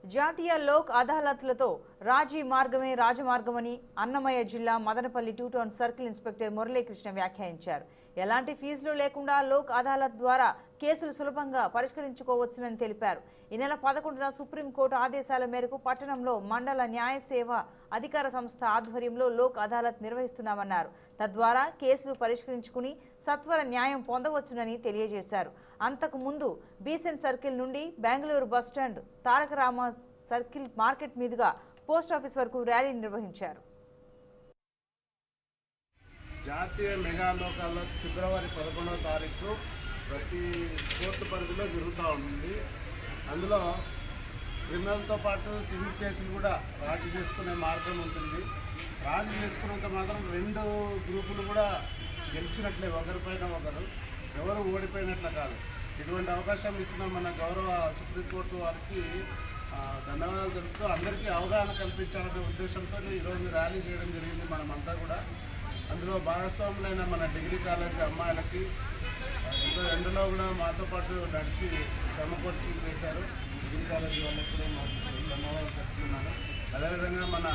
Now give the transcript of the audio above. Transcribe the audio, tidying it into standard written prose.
జాతీయ లోక్ అదాలత్లతో రాజీ మార్గమే రాజమార్గమని అన్నమయ్య జిల్లా Madanapalle 2 town circle inspector Muralikrishna వ్యాఖ్యానించారు. ఎలాంటి ఫీజులు లేకుండా లోక్ అదాలత్ ద్వారా కేసులు సులభంగా పరిష్కరించుకోవచ్చునని తెలిపారు. ఈ నెల 11న సుప్రీంకోర్టు ఆదేశాల మేరకు పట్టణంలో మండల న్యాయ సేవ అధికార సంస్థ ఆధ్వర్యంలో లోక్ అదాలత్ నిర్వహిస్తున్నామన్నారు. తద్వారా కేసులు పరిష్కరించుకుని సత్వర న్యాయం పొందవచ్చునని తెలియజేశారు. అంతకు ముందు బీసెంట్ సర్కిల్ నుండి Bengaluru bus stand Taraka Rama circle market మీదుగా పోస్ట్ ఆఫీస్ వరకు ర్యాలీ నిర్వహించారు. జాతీయ మెగా లోకాల్లో ఫిబ్రవరి 11వ తారీఖు ప్రతి కోర్టు పరిధిలో జరుగుతూ ఉంటుంది. అందులో క్రిమినల్తో పాటు సివిల్ కేసులు కూడా రాజీ చేసుకునే మార్గం ఉంటుంది. రాజీ చేసుకున్నంత మాత్రం 2 గ్రూపులు కూడా గెలిచినట్లే, ఒకరిపైన ఒకరు, ఎవరు ఓడిపోయినట్లు కాదు. ఇటువంటి అవకాశం ఇచ్చిన మన గౌరవ సుప్రీంకోర్టు వారికి ధన్యవాదాలు తెలుపుతూ అందరికీ అవగాహన కల్పించాలనే ఉద్దేశంతో ఈరోజు ర్యాలీ చేయడం జరిగింది. మనమంతా కూడా అందులో భాగస్వాములైన మన డిగ్రీ కాలేజీ అమ్మాయిలకి ఎండలో కూడా మాతో పాటు నడిచి శ్రమపరిచి చేశారు. డిగ్రీ కాలేజీ వాళ్ళకి కూడా ధన్యవాదాలు చెప్తున్నాను. అదేవిధంగా మన